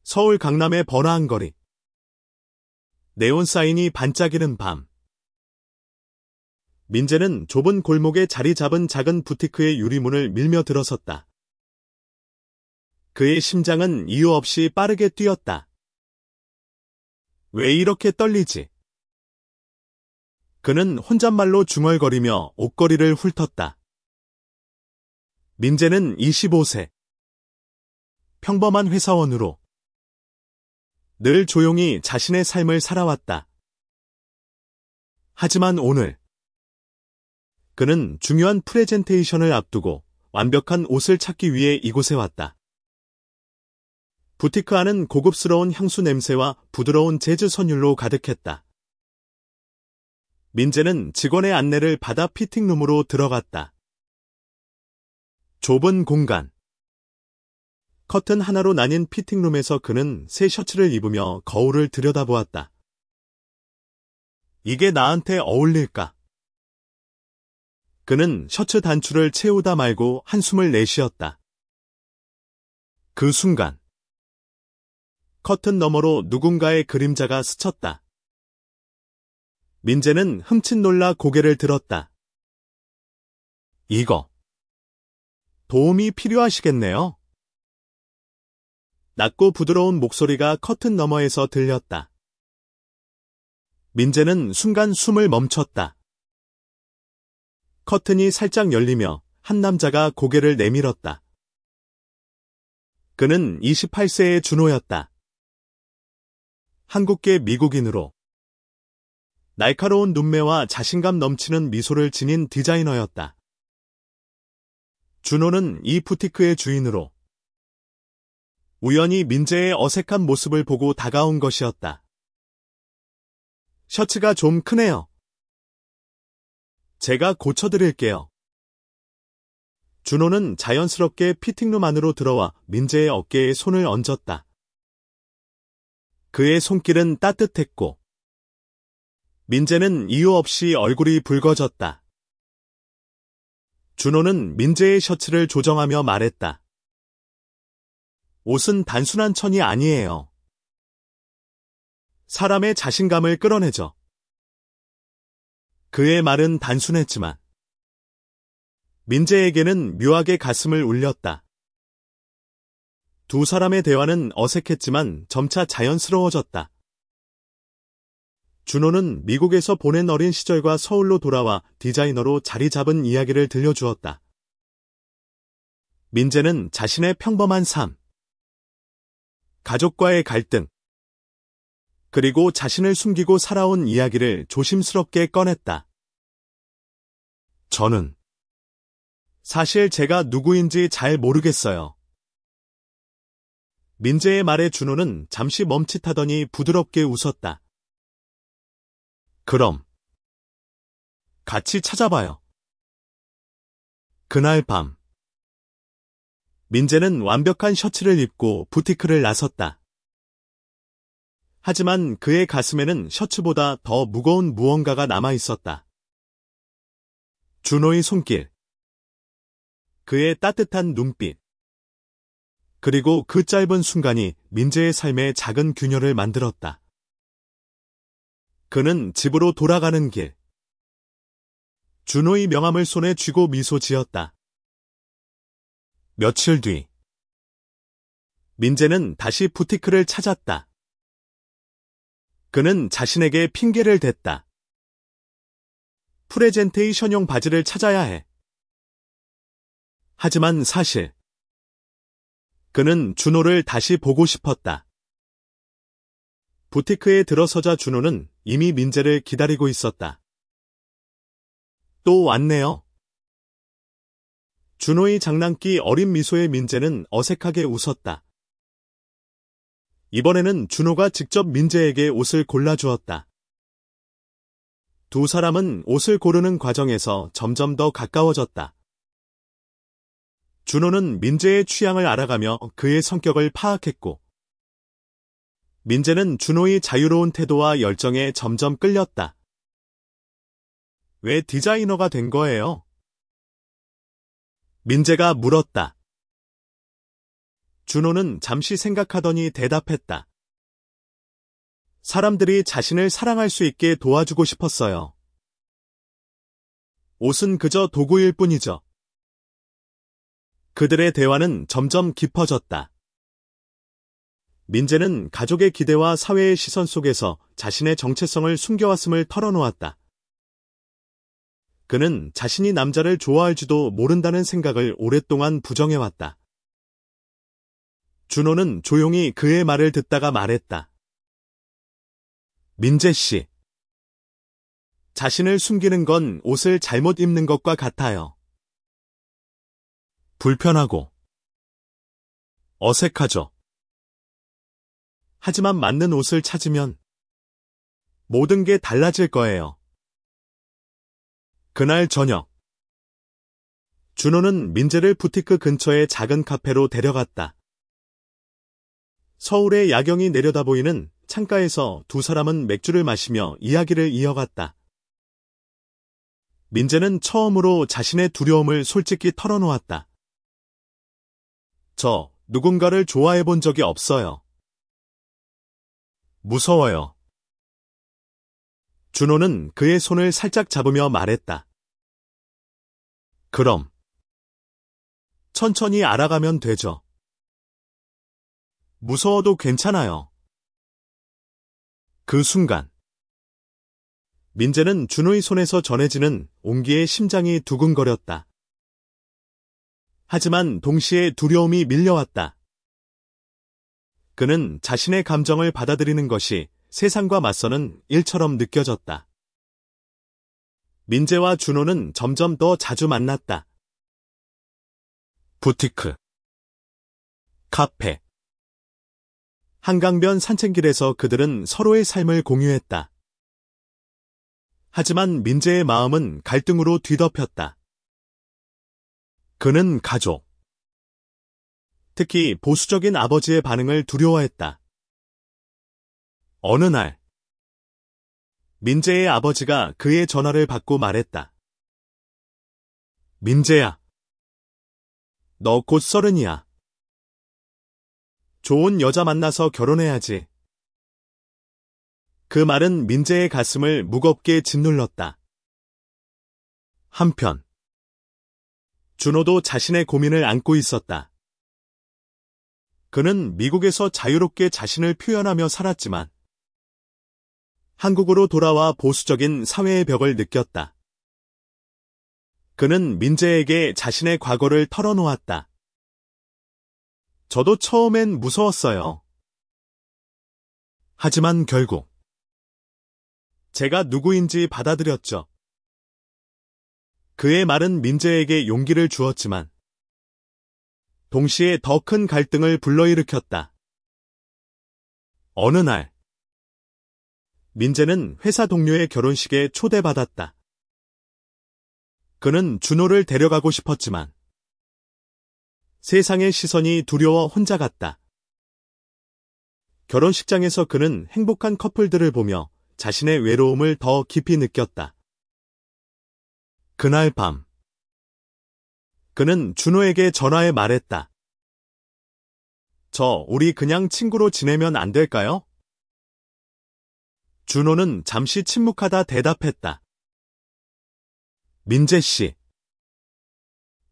서울 강남의 번화한 거리. 네온 사인이 반짝이는 밤. 민재는 좁은 골목에 자리 잡은 작은 부티크의 유리문을 밀며 들어섰다. 그의 심장은 이유 없이 빠르게 뛰었다. 왜 이렇게 떨리지? 그는 혼잣말로 중얼거리며 옷걸이를 훑었다. 민재는 25세. 평범한 회사원으로 늘 조용히 자신의 삶을 살아왔다. 하지만 오늘 그는 중요한 프레젠테이션을 앞두고 완벽한 옷을 찾기 위해 이곳에 왔다. 부티크 안은 고급스러운 향수 냄새와 부드러운 재즈 선율로 가득했다. 민재는 직원의 안내를 받아 피팅룸으로 들어갔다. 좁은 공간. 커튼 하나로 나뉜 피팅룸에서 그는 새 셔츠를 입으며 거울을 들여다보았다. 이게 나한테 어울릴까? 그는 셔츠 단추를 채우다 말고 한숨을 내쉬었다. 그 순간 커튼 너머로 누군가의 그림자가 스쳤다. 민재는 흠칫 놀라 고개를 들었다. 이거 도움이 필요하시겠네요. 낮고 부드러운 목소리가 커튼 너머에서 들렸다. 민재는 순간 숨을 멈췄다. 커튼이 살짝 열리며 한 남자가 고개를 내밀었다. 그는 28세의 준호였다. 한국계 미국인으로 날카로운 눈매와 자신감 넘치는 미소를 지닌 디자이너였다. 준호는 이 부티크의 주인으로 우연히 민재의 어색한 모습을 보고 다가온 것이었다. 셔츠가 좀 크네요. 제가 고쳐드릴게요. 준호는 자연스럽게 피팅룸 안으로 들어와 민재의 어깨에 손을 얹었다. 그의 손길은 따뜻했고 민재는 이유 없이 얼굴이 붉어졌다. 준호는 민재의 셔츠를 조정하며 말했다. 옷은 단순한 천이 아니에요. 사람의 자신감을 끌어내죠. 그의 말은 단순했지만 민재에게는 묘하게 가슴을 울렸다. 두 사람의 대화는 어색했지만 점차 자연스러워졌다. 준호는 미국에서 보낸 어린 시절과 서울로 돌아와 디자이너로 자리 잡은 이야기를 들려주었다. 민재는 자신의 평범한 삶, 가족과의 갈등, 그리고 자신을 숨기고 살아온 이야기를 조심스럽게 꺼냈다. 저는 사실 제가 누구인지 잘 모르겠어요. 민재의 말에 준호는 잠시 멈칫하더니 부드럽게 웃었다. 그럼 같이 찾아봐요. 그날 밤 민재는 완벽한 셔츠를 입고 부티크를 나섰다. 하지만 그의 가슴에는 셔츠보다 더 무거운 무언가가 남아 있었다. 준호의 손길, 그의 따뜻한 눈빛, 그리고 그 짧은 순간이 민재의 삶에 작은 균열을 만들었다. 그는 집으로 돌아가는 길, 준호의 명함을 손에 쥐고 미소 지었다. 며칠 뒤, 민재는 다시 부티크를 찾았다. 그는 자신에게 핑계를 댔다. 프레젠테이션용 바지를 찾아야 해. 하지만 사실 그는 준호를 다시 보고 싶었다. 부티크에 들어서자 준호는 이미 민재를 기다리고 있었다. 또 왔네요. 준호의 장난기 어린 미소에 민재는 어색하게 웃었다. 이번에는 준호가 직접 민재에게 옷을 골라주었다. 두 사람은 옷을 고르는 과정에서 점점 더 가까워졌다. 준호는 민재의 취향을 알아가며 그의 성격을 파악했고, 민재는 준호의 자유로운 태도와 열정에 점점 끌렸다. 왜 디자이너가 된 거예요? 민재가 물었다. 준호는 잠시 생각하더니 대답했다. 사람들이 자신을 사랑할 수 있게 도와주고 싶었어요. 옷은 그저 도구일 뿐이죠. 그들의 대화는 점점 깊어졌다. 민재는 가족의 기대와 사회의 시선 속에서 자신의 정체성을 숨겨왔음을 털어놓았다. 그는 자신이 남자를 좋아할지도 모른다는 생각을 오랫동안 부정해왔다. 준호는 조용히 그의 말을 듣다가 말했다. 민재 씨. 자신을 숨기는 건 옷을 잘못 입는 것과 같아요. 불편하고 어색하죠. 하지만 맞는 옷을 찾으면 모든 게 달라질 거예요. 그날 저녁, 준호는 민재를 부티크 근처의 작은 카페로 데려갔다. 서울의 야경이 내려다보이는 창가에서 두 사람은 맥주를 마시며 이야기를 이어갔다. 민재는 처음으로 자신의 두려움을 솔직히 털어놓았다. 저 누군가를 좋아해 본 적이 없어요. 무서워요. 준호는 그의 손을 살짝 잡으며 말했다. 그럼 천천히 알아가면 되죠. 무서워도 괜찮아요. 그 순간 민재는 준호의 손에서 전해지는 온기에 심장이 두근거렸다. 하지만 동시에 두려움이 밀려왔다. 그는 자신의 감정을 받아들이는 것이 세상과 맞서는 일처럼 느껴졌다. 민재와 준호는 점점 더 자주 만났다. 부티크, 카페, 한강변 산책길에서 그들은 서로의 삶을 공유했다. 하지만 민재의 마음은 갈등으로 뒤덮였다. 그는 가족, 특히 보수적인 아버지의 반응을 두려워했다. 어느 날, 민재의 아버지가 그의 전화를 받고 말했다. 민재야, 너 곧 30이야. 좋은 여자 만나서 결혼해야지. 그 말은 민재의 가슴을 무겁게 짓눌렀다. 한편, 준호도 자신의 고민을 안고 있었다. 그는 미국에서 자유롭게 자신을 표현하며 살았지만 한국으로 돌아와 보수적인 사회의 벽을 느꼈다. 그는 민재에게 자신의 과거를 털어놓았다. 저도 처음엔 무서웠어요. 하지만 결국 제가 누구인지 받아들였죠. 그의 말은 민재에게 용기를 주었지만 동시에 더 큰 갈등을 불러일으켰다. 어느 날, 민재는 회사 동료의 결혼식에 초대받았다. 그는 준호를 데려가고 싶었지만 세상의 시선이 두려워 혼자 갔다. 결혼식장에서 그는 행복한 커플들을 보며 자신의 외로움을 더 깊이 느꼈다. 그날 밤, 그는 준호에게 전화해 말했다. 우리 그냥 친구로 지내면 안 될까요? 준호는 잠시 침묵하다 대답했다. 민재 씨,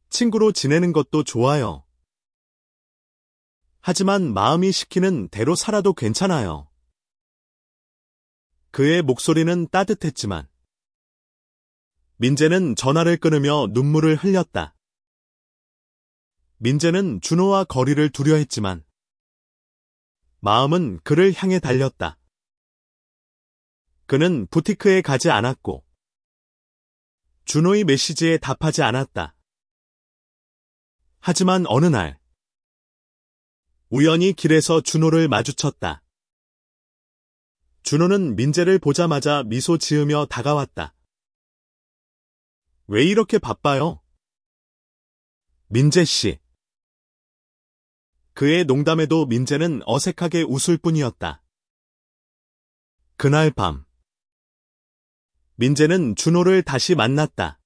친구로 지내는 것도 좋아요. 하지만 마음이 시키는 대로 살아도 괜찮아요. 그의 목소리는 따뜻했지만 민재는 전화를 끊으며 눈물을 흘렸다. 민재는 준호와 거리를 두려 했지만 마음은 그를 향해 달렸다. 그는 부티크에 가지 않았고 준호의 메시지에 답하지 않았다. 하지만 어느 날 우연히 길에서 준호를 마주쳤다. 준호는 민재를 보자마자 미소 지으며 다가왔다. 왜 이렇게 바빠요? 민재 씨. 그의 농담에도 민재는 어색하게 웃을 뿐이었다. 그날 밤, 민재는 준호를 다시 만났다.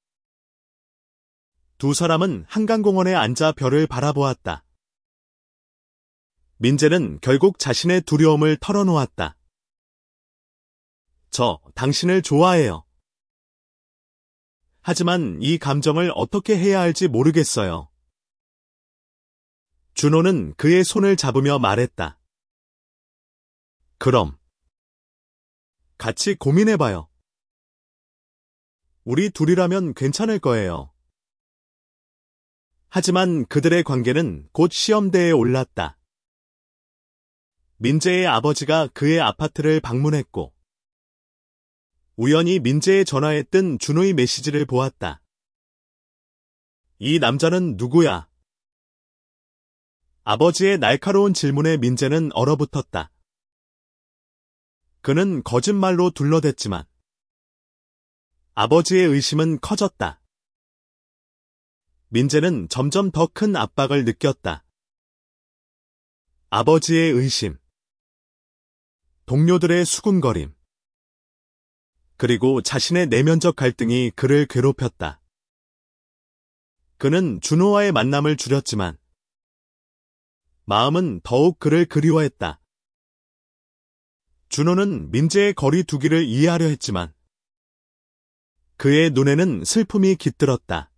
두 사람은 한강공원에 앉아 별을 바라보았다. 민재는 결국 자신의 두려움을 털어놓았다. 저 당신을 좋아해요. 하지만 이 감정을 어떻게 해야 할지 모르겠어요. 준호는 그의 손을 잡으며 말했다. 그럼 같이 고민해봐요. 우리 둘이라면 괜찮을 거예요. 하지만 그들의 관계는 곧 시험대에 올랐다. 민재의 아버지가 그의 아파트를 방문했고 우연히 민재의 전화에 뜬 준호의 메시지를 보았다. 이 남자는 누구야? 아버지의 날카로운 질문에 민재는 얼어붙었다. 그는 거짓말로 둘러댔지만 아버지의 의심은 커졌다. 민재는 점점 더 큰 압박을 느꼈다. 아버지의 의심, 동료들의 수군거림, 그리고 자신의 내면적 갈등이 그를 괴롭혔다. 그는 준호와의 만남을 줄였지만 마음은 더욱 그를 그리워했다. 준호는 민재의 거리 두기를 이해하려 했지만 그의 눈에는 슬픔이 깃들었다.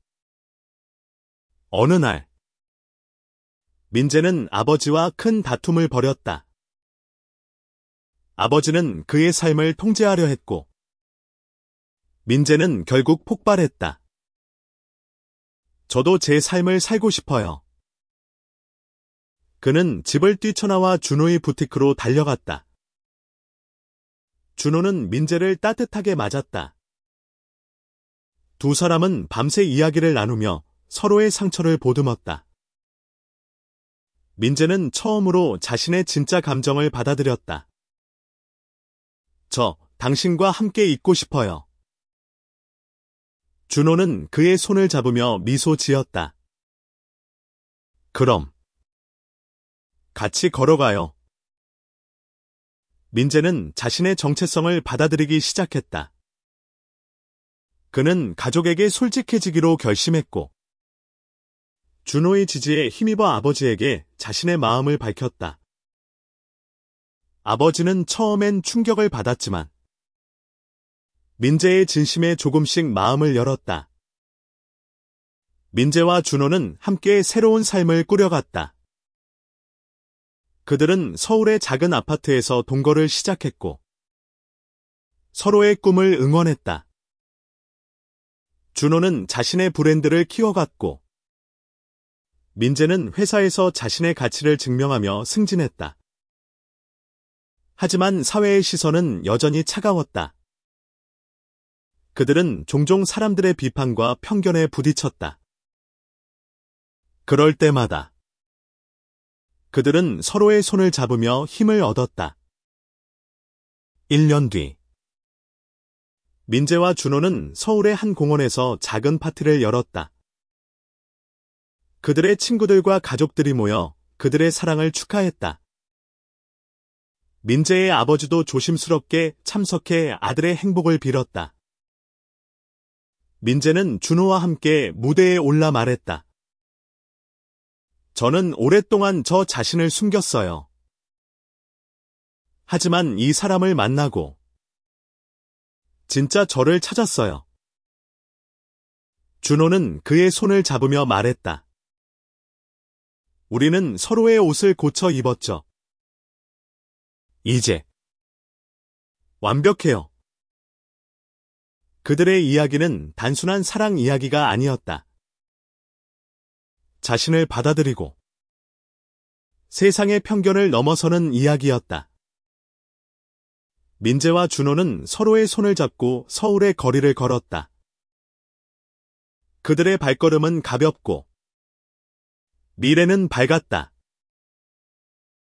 어느 날 민재는 아버지와 큰 다툼을 벌였다. 아버지는 그의 삶을 통제하려 했고 민재는 결국 폭발했다. 저도 제 삶을 살고 싶어요. 그는 집을 뛰쳐나와 준호의 부티크로 달려갔다. 준호는 민재를 따뜻하게 맞았다. 두 사람은 밤새 이야기를 나누며 서로의 상처를 보듬었다. 민재는 처음으로 자신의 진짜 감정을 받아들였다. 저 당신과 함께 있고 싶어요. 준호는 그의 손을 잡으며 미소 지었다. 그럼 같이 걸어가요. 민재는 자신의 정체성을 받아들이기 시작했다. 그는 가족에게 솔직해지기로 결심했고 준호의 지지에 힘입어 아버지에게 자신의 마음을 밝혔다. 아버지는 처음엔 충격을 받았지만 민재의 진심에 조금씩 마음을 열었다. 민재와 준호는 함께 새로운 삶을 꾸려갔다. 그들은 서울의 작은 아파트에서 동거를 시작했고 서로의 꿈을 응원했다. 준호는 자신의 브랜드를 키워갔고 민재는 회사에서 자신의 가치를 증명하며 승진했다. 하지만 사회의 시선은 여전히 차가웠다. 그들은 종종 사람들의 비판과 편견에 부딪혔다. 그럴 때마다 그들은 서로의 손을 잡으며 힘을 얻었다. 1년 뒤 민재와 준호는 서울의 한 공원에서 작은 파티를 열었다. 그들의 친구들과 가족들이 모여 그들의 사랑을 축하했다. 민재의 아버지도 조심스럽게 참석해 아들의 행복을 빌었다. 민재는 준호와 함께 무대에 올라 말했다. 저는 오랫동안 저 자신을 숨겼어요. 하지만 이 사람을 만나고 진짜 저를 찾았어요. 준호는 그의 손을 잡으며 말했다. 우리는 서로의 옷을 고쳐 입었죠. 이제 완벽해요. 그들의 이야기는 단순한 사랑 이야기가 아니었다. 자신을 받아들이고 세상의 편견을 넘어서는 이야기였다. 민재와 준호는 서로의 손을 잡고 서울의 거리를 걸었다. 그들의 발걸음은 가볍고 미래는 밝았다.